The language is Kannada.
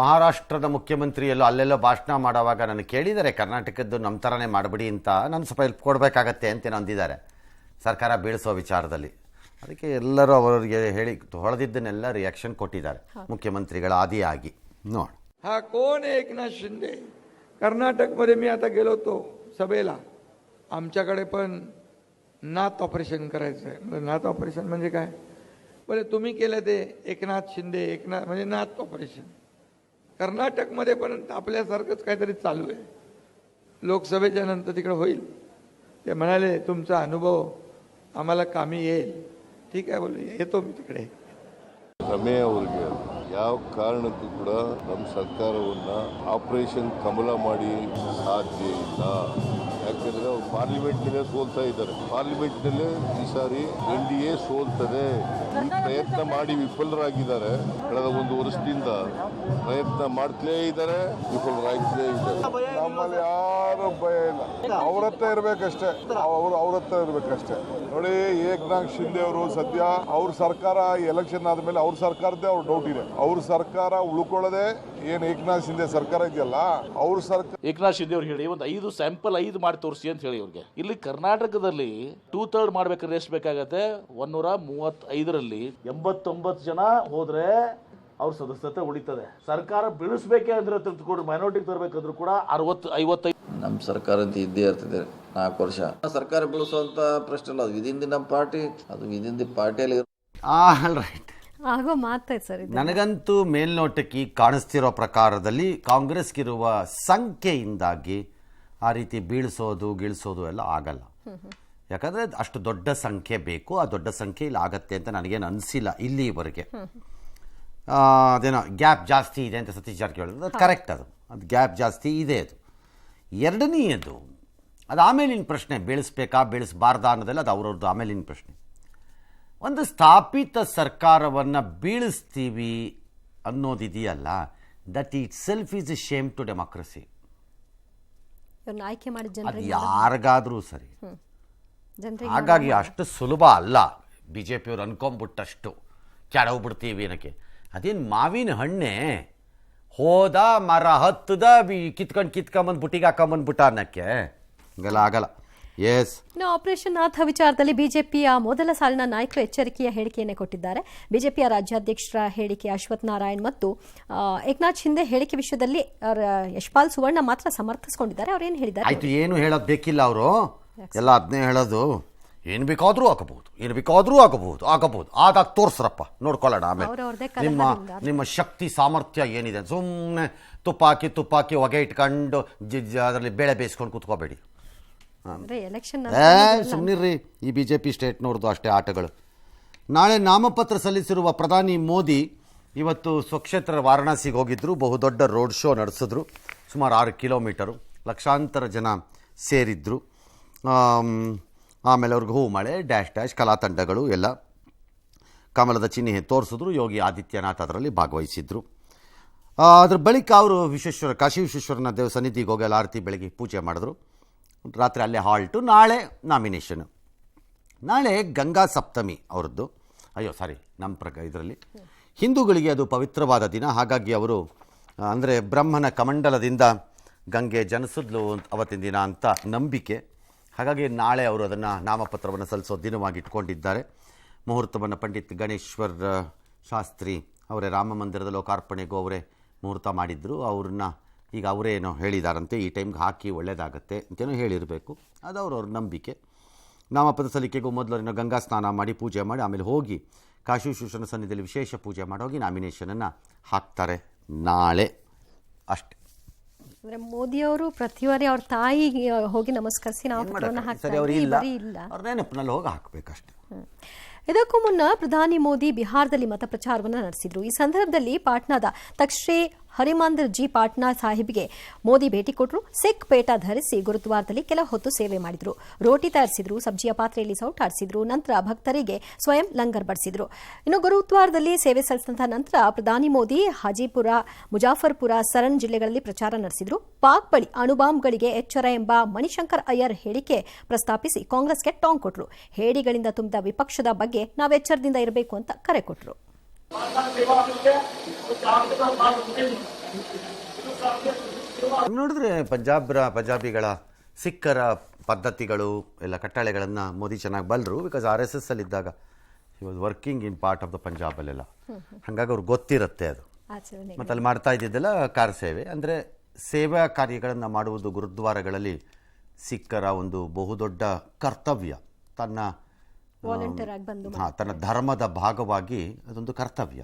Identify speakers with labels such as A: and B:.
A: ಮಹಾರಾಷ್ಟ್ರದ ಮುಖ್ಯಮಂತ್ರಿಯಲ್ಲೂ ಅಲ್ಲೆಲ್ಲೋ ಭಾಷಣ ಮಾಡುವಾಗ ನಾನು ಕೇಳಿದ್ದಾರೆ, ಕರ್ನಾಟಕದ್ದು ನಮ್ಮ ಥರನೇ ಮಾಡಿಬಿಡಿ ಅಂತ, ನಾನು ಸ್ವಲ್ಪ ಹೆಲ್ಪ್ ಕೊಡಬೇಕಾಗತ್ತೆ ಅಂತೇನೋ ಅಂದಿದ್ದಾರೆ ಸರ್ಕಾರ ಬೀಳಿಸೋ ವಿಚಾರದಲ್ಲಿ. ಅದಕ್ಕೆ ಎಲ್ಲರೂ ಅವರಿಗೆ ಹೇಳಿ ಹೊಳೆದಿದ್ದನ್ನೆಲ್ಲ ರಿಯಾಕ್ಷನ್ ಕೊಟ್ಟಿದ್ದಾರೆ मुख्यमंत्रीಗಳ आदियागी. ನೋಡಿ
B: हा कोण आहे एकनाथ शिंदे. कर्नाटकमध्ये मी आता गेलो होतो सभेला, आमच्याकडे पण नात ऑपरेशन करायचं आहे. नात ऑपरेशन म्हणजे काय? बोले तुम्ही केलं ते एकनाथ शिंदे, एकनाथ म्हणजे नात ऑपरेशन. कर्नाटकमध्ये पण आपल्यासारखंच काहीतरी चालू आहे. लोकसभेच्या नंतर तिकडे होईल. ते म्हणाले तुमचा अनुभव आम्हाला कामी येईल. ठीक आहे बोले, येतो मी तिकडे.
C: ರಮೇ ಅವರಿಗೆ ಯಾವ ಕಾರಣಕ್ಕೂ ಕೂಡ ನಮ್ಮ ಸರ್ಕಾರವನ್ನು ಆಪರೇಷನ್ ಕಮಲ ಮಾಡಿ ಸಾಧ್ಯ ಇಲ್ಲ. ಯಾಕೆಂದರೆ ಅವರು ಪಾರ್ಲಿಮೆಂಟ್ನಲ್ಲೇ ಸೋಲ್ತಾ ಇದ್ದಾರೆ. ಪಾರ್ಲಿಮೆಂಟ್ನಲ್ಲೇ ಈ ಸಾರಿ NDA ಸೋಲ್ತದೆ. ಈ ಪ್ರಯತ್ನ ಮಾಡಿ ವಿಫಲರಾಗಿದ್ದಾರೆ. ಕಳೆದ ಒಂದು ವರ್ಷದಿಂದ ಪ್ರಯತ್ನ ಮಾಡ್ತಲೇ ಇದ್ದಾರೆ, ವಿಫಲರಾಗ್ತಲೇ ಇದ್ದಾರೆ.
D: ನಮ್ಮಲ್ಲಿ ಯಾರು ಭಯ ಇಲ್ಲ, ಅವ್ರ ಹತ್ರ ಇರ್ಬೇಕಷ್ಟೇ, ಅವ್ರ ಹತ್ರ ಇರ್ಬೇಕಷ್ಟೇ. ನೋಡಿ, ಏಕನಾಥ್ ಶಿಂದೆ ಅವರು ಸದ್ಯ ಅವ್ರ ಸರ್ಕಾರ ಎಲೆಕ್ಷನ್ ಆದ್ಮೇಲೆ ಅವ್ರ ಸರ್ಕಾರದ್ದೇ ಅವ್ರ ಡೌಟ್ ಇದೆ. ಅವ್ರ ಸರ್ಕಾರ ಉಳ್ಕೊಳ್ಳೋದೆ ಏನ್ ಏಕನಾಥ್ ಶಿಂದೆ ಸರ್ಕಾರ ಇದೆಯಲ್ಲ, ಅವ್ರ ಸರ್ಕಾರ.
E: ಏಕನಾಥ್ ಶಿಂದೆ ಅವ್ರು ಹೇಳಿ ಒಂದು 5 ಸ್ಯಾಂಪಲ್ ಮಾಡಿ ತೋರಿಸಿ ಅಂತ ಹೇಳಿ ಅವ್ರಿಗೆ. ಇಲ್ಲಿ ಕರ್ನಾಟಕದಲ್ಲಿ 2/3 ಮಾಡ್ಬೇಕಾದ್ರೆ ಎಷ್ಟು ಬೇಕಾಗತ್ತೆ? 135ರಲ್ಲಿ 89 ಜನ ಹೋದ್ರೆ ಅವ್ರ ಸದಸ್ಯತೆ ಉಳಿತದೆ. ಸರ್ಕಾರ ಬೀಳಿಸ್ಬೇಕೆ ಅಂದ್ರೆ ಮೈನಾರಿಟಿ ತರಬೇಕಂದ್ರೂ ಕೂಡ 60-55.
F: ನಮ್ಮ ಸರ್ಕಾರ ಅಂತ ಇದ್ದೇ ಇರ್ತದೆ 4 ವರ್ಷ. ಸರ್ಕಾರ ಬೀಳಿಸುವಂತ ಪ್ರಶ್ನೆ ಅಲ್ಲ, ಅದು ವಿದಿನ್ ದಿ ನಮ್ಮ ಪಾರ್ಟಿ, ಅದು ವಿದಿನ್ ದಿ ಪಾರ್ಟಿಯಲ್ಲಿ.
A: ಆಲ್ ರೈಟ್,
G: ಆಗೋ ಮಾತೇ ಸರ್.
A: ನನಗಂತೂ ಮೇಲ್ನೋಟಕ್ಕೆ ಕಾಣಿಸ್ತಿರೋ ಪ್ರಕಾರದಲ್ಲಿ ಕಾಂಗ್ರೆಸ್ಗಿರುವ ಸಂಖ್ಯೆಯಿಂದಾಗಿ ಆ ರೀತಿ ಬೀಳಿಸೋದು ಗಿಳಿಸೋದು ಎಲ್ಲ ಆಗಲ್ಲ. ಯಾಕಂದರೆ ಅಷ್ಟು ದೊಡ್ಡ ಸಂಖ್ಯೆ ಬೇಕು, ಆ ದೊಡ್ಡ ಸಂಖ್ಯೆ ಇಲ್ಲಿ ಆಗತ್ತೆ ಅಂತ ನನಗೇನು ಅನಿಸಿಲ್ಲ ಇಲ್ಲಿವರೆಗೆ. ಅದೇನೋ ಗ್ಯಾಪ್ ಜಾಸ್ತಿ ಇದೆ ಅಂತ ಸತೀಶ್ ಜಾರಕಿಹೊಳಿ ಅದು ಕರೆಕ್ಟ್, ಅದು ಗ್ಯಾಪ್ ಜಾಸ್ತಿ ಇದೆ. ಅದು ಎರಡನೆಯದು, ಅದು ಆಮೇಲಿನ ಪ್ರಶ್ನೆ, ಬೀಳಿಸ್ಬೇಕಾ ಬೀಳಿಸಬಾರ್ದಾ ಅನ್ನೋದೆಲ್ಲ ಅದು ಅವ್ರವ್ರದ್ದು ಆಮೇಲಿನ ಪ್ರಶ್ನೆ. ಒಂದು ಸ್ಥಾಪಿತ ಸರ್ಕಾರವನ್ನು ಬೀಳಿಸ್ತೀವಿ ಅನ್ನೋದಿದೆಯಲ್ಲ, that itself is a shame to democracy. ಅದು ಯಾರಿಗಾದರೂ ಸರಿ. ಹಾಗಾಗಿ ಅಷ್ಟು ಸುಲಭ ಅಲ್ಲ ಬಿ ಜೆ ಪಿಯವ್ರು ಅನ್ಕೊಂಬಿಟ್ಟಷ್ಟು ಕೆಡವ್ಬಿಡ್ತೀವಿ ಏನಕ್ಕೆ. ಅದೇನು ಮಾವಿನ ಹಣ್ಣೆ ಹೋದ ಮರ ಹತ್ತದ ಕಿತ್ಕೊಂಬಂದು ಬುಟ್ಟಿಗೆ ಹಾಕೊಂಬಂದ್ಬಿಟ್ಟ ಅನ್ನಕ್ಕೆ ಹಿಂಗೆಲ್ಲ ಆಗಲ್ಲ. ಎಸ್,
G: ಇನ್ನು ಆಪರೇಷನ್ ನಾಥ ವಿಚಾರದಲ್ಲಿ ಬಿಜೆಪಿಯ ಮೊದಲ ಸಾಲಿನ ನಾಯಕರು ಎಚ್ಚರಿಕೆಯ ಹೇಳಿಕೆಯನ್ನೇ ಕೊಟ್ಟಿದ್ದಾರೆ. ಬಿಜೆಪಿಯ ರಾಜ್ಯಾಧ್ಯಕ್ಷರ ಹೇಳಿಕೆ ಅಶ್ವಥ್ ನಾರಾಯಣ್ ಮತ್ತು ಏಕನಾಥ್ ಶಿಂದೆ ಹೇಳಿಕೆ ವಿಷಯದಲ್ಲಿ ಯಶ್ಪಾಲ್ ಸುವರ್ಣ ಮಾತ್ರ ಸಮರ್ಥಿಸಿಕೊಂಡಿದ್ದಾರೆ. ಅವ್ರು ಏನು ಹೇಳಿದ್ದಾರೆ?
A: ಆಯ್ತು, ಏನು ಹೇಳೋದು ಬೇಕಿಲ್ಲ, ಅವರು ಎಲ್ಲ ಅದನ್ನೇ ಹೇಳೋದು. ಏನು ಬೇಕಾದರೂ ಹಾಕಬಹುದು, ಏನು ಬೇಕಾದರೂ ಆಗಬಹುದು, ಆದಾಗ ತೋರಿಸ್ರಪ್ಪ, ನೋಡ್ಕೊಳ್ಳೋಣ ಆಮೇಲೆ ನಿಮ್ಮ ಶಕ್ತಿ ಸಾಮರ್ಥ್ಯ ಏನಿದೆ. ಸುಮ್ಮನೆ ತುಪ್ಪಾಕಿ ಹೊಗೆ ಇಟ್ಕೊಂಡು ಅದರಲ್ಲಿ ಬೇಳೆ ಬೇಯಿಸ್ಕೊಂಡು ಕೂತ್ಕೋಬೇಡಿ. ಸುಮ್ಮನಿರ್ರಿ, ಈ BJP ಸ್ಟೇಟ್ನವ್ರದ್ದು ಅಷ್ಟೇ ಆಟಗಳು. ನಾಳೆ ನಾಮಪತ್ರ ಸಲ್ಲಿಸಿರುವ ಪ್ರಧಾನಿ ಮೋದಿ ಇವತ್ತು ಸ್ವಕ್ಷೇತ್ರ ವಾರಣಾಸಿಗೆ ಹೋಗಿದ್ದರು. ಬಹುದೊಡ್ಡ ರೋಡ್ ಶೋ ನಡೆಸಿದ್ರು. ಸುಮಾರು 6 ಕಿಲೋಮೀಟರು, ಲಕ್ಷಾಂತರ ಜನ ಸೇರಿದ್ರು. ಆಮೇಲೆ ಅವ್ರಿಗೆ ಹೂ ಮಳೆ, ಡ್ಯಾಶ್ ಕಲಾ ತಂಡಗಳು ಎಲ್ಲ ಕಮಲದ ಚಿಹ್ನೆ ತೋರಿಸಿದ್ರು. ಯೋಗಿ ಆದಿತ್ಯನಾಥ್ ಅದರಲ್ಲಿ ಭಾಗವಹಿಸಿದ್ರು. ಅದ್ರ ಬಳಿಕ ಅವರು ಕಾಶಿ ವಿಶ್ವೇಶ್ವರನ ದೇವ ಸನ್ನಿಧಿಗೆ ಹೋಗಿ ಆರತಿ ಬೆಳಗ್ಗೆ ಪೂಜೆ ಮಾಡಿದ್ರು. ರಾತ್ರಿ ಅಲ್ಲೇ ಹಾಲ್ಟು. ನಾಳೆ ನಾಮಿನೇಷನು. ನಾಳೆ ಗಂಗಾ ಸಪ್ತಮಿ ಅವ್ರದ್ದು. ನಮ್ಮ ಇದರಲ್ಲಿ ಹಿಂದೂಗಳಿಗೆ ಅದು ಪವಿತ್ರವಾದ ದಿನ. ಹಾಗಾಗಿ ಅವರು ಅಂದರೆ ಬ್ರಹ್ಮನ ಕಮಂಡಲದಿಂದ ಗಂಗೆ ಜನಿಸಿದ್ಲು ಅವತ್ತಿನ ದಿನ ಅಂತ ನಂಬಿಕೆ. ಹಾಗಾಗಿ ನಾಳೆ ಅವರು ಅದನ್ನು ನಾಮಪತ್ರವನ್ನು ಸಲ್ಲಿಸೋ ದಿನವಾಗಿ ಇಟ್ಕೊಂಡಿದ್ದಾರೆ. ಮುಹೂರ್ತವನ್ನು ಪಂಡಿತ್ ಗಣೇಶ್ವರ್ ಶಾಸ್ತ್ರಿ ಅವರೇ ರಾಮ ಮಂದಿರದ ಲೋಕಾರ್ಪಣೆಗೂ ಅವರೇ ಮುಹೂರ್ತ ಮಾಡಿದ್ರು. ಅವ್ರನ್ನ ಈಗ ಅವರೇನೋ ಹೇಳಿದಾರಂತೆ, ಈ ಟೈಮ್ಗೆ ಹಾಕಿ ಒಳ್ಳೆಯದಾಗತ್ತೆ ಅಂತೇನೋ ಹೇಳಿರಬೇಕು. ಅದು ಅವ್ರವ್ರ ನಂಬಿಕೆ. ನಾಮಪತ್ರ ಸಲ್ಲಿಕೆಗೂ ಮೊದಲು ಗಂಗಾ ಸ್ನಾನ ಮಾಡಿ ಪೂಜೆ ಮಾಡಿ ಆಮೇಲೆ ಹೋಗಿ ಕಾಶಿ ವಿಶ್ವೇಶ್ವರನ ಸನ್ನಿಧಿಯಲ್ಲಿ ವಿಶೇಷ ಪೂಜೆ ಮಾಡಿ ಹೋಗಿ ನಾಮಿನೇಷನನ್ನು ಹಾಕ್ತಾರೆ ನಾಳೆ ಅಷ್ಟೇ.
G: ಅಂದರೆ ಮೋದಿಯವರು ಪ್ರತಿ ಬಾರಿ ಅವ್ರ ತಾಯಿ ಹೋಗಿ ನಮಸ್ಕರಿಸಿ ನಾಮಪತ್ರವನ್ನು ಹಾಕ್ತಾರೆ.
A: ಅವ್ರ ನೆನಪಿನಲ್ಲಿ ಹೋಗಿ ಹಾಕಬೇಕಷ್ಟೆ.
G: ಇದಕ್ಕೂ ಮುನ್ನ ಪ್ರಧಾನಿ ಮೋದಿ ಬಿಹಾರದಲ್ಲಿ ಮತ ಪ್ರಚಾರವನ್ನು ನಡೆಸಿದ್ರು. ಈ ಸಂದರ್ಭದಲ್ಲಿ ಪಾಟ್ನಾದ ತಖ್ತ್ ಹರಿಮಂದಿರ್ ಜಿ ಪಾಟ್ನಾ ಸಾಹಿಬ್ಗೆ ಮೋದಿ ಭೇಟಿ ಕೊಟ್ಟರು. ಸಿಖ್ ಪೇಟ ಧರಿಸಿ ಗುರುದ್ವಾರದಲ್ಲಿ ಕೆಲ ಹೊತ್ತು ಸೇವೆ ಮಾಡಿದ್ರು. ರೋಟಿ ತಯಾರಿಸಿದ್ರು, ಸಬ್ಜಿಯ ಪಾತ್ರೆಯಲ್ಲಿ ಸೌಟಾಡಿಸಿದ್ರು. ನಂತರ ಭಕ್ತರಿಗೆ ಸ್ವಯಂ ಲಂಗರ್ ಬಡಿಸಿದ್ರು. ಇನ್ನು ಗುರುದ್ವಾರದಲ್ಲಿ ಸೇವೆ ಸಲ್ಲಿಸಿದ ನಂತರ ಪ್ರಧಾನಿ ಮೋದಿ ಹಾಜಿಪುರ, ಮುಜಾಫರ್ಪುರ, ಸರನ್ ಜಿಲ್ಲೆಗಳಲ್ಲಿ ಪ್ರಚಾರ ನಡೆಸಿದ್ರು. ಪಾಕ್ ಬಳಿ ಅಣುಬಾಂಬ್ಗಳಿಗೆ ಎಚ್ಚರ ಎಂಬ ಮಣಿಶಂಕರ್ ಅಯ್ಯರ್ ಹೇಳಿಕೆ ಪ್ರಸ್ತಾಪಿಸಿ ಕಾಂಗ್ರೆಸ್ಗೆ ಟಾಂಗ್ ಕೊಟ್ಟರು. ಹೇಡಿಗಳಿಂದ ತುಂಬಿದ ವಿಪಕ್ಷದ ಬಗ್ಗೆ ನಾವು ಎಚ್ಚರದಿಂದ ಇರಬೇಕು ಅಂತ ಕರೆ ಕೊಟ್ಟರು.
A: ನೋಡಿದ್ರೆ ಪಂಜಾಬಿಗಳ ಸಿಖ್ಖರ ಪದ್ಧತಿಗಳು ಎಲ್ಲ ಕಟ್ಟಳೆಗಳನ್ನು ಮೋದಿ ಚೆನ್ನಾಗಿ ಬಲ್ಲರು. ಬಿಕಾಸ್ RSS ಅಲ್ಲಿದ್ದಾಗ he was working in part of the ಪಂಜಾಬಲ್ಲೆಲ್ಲ, ಹಾಗಾಗಿ ಅವ್ರಿಗೆ ಗೊತ್ತಿರುತ್ತೆ ಅದು.
G: ಆಚರಣೆ
A: ಮತ್ತು ಅಲ್ಲಿ ಮಾಡ್ತಾ ಇದ್ದಿದ್ದೆಲ್ಲ ಕಾರ ಸೇವೆ, ಅಂದರೆ ಸೇವಾ ಕಾರ್ಯಗಳನ್ನು ಮಾಡುವುದು ಗುರುದ್ವಾರಗಳಲ್ಲಿ ಸಿಖ್ಖರ ಒಂದು ಬಹುದೊಡ್ಡ ಕರ್ತವ್ಯ. ತನ್ನ
G: ವಾಲಂಟಿಯರ್ ಆಗಿ ಬಂದು
A: ತನ್ನ ಧರ್ಮದ ಭಾಗವಾಗಿ ಅದೊಂದು ಕರ್ತವ್ಯ.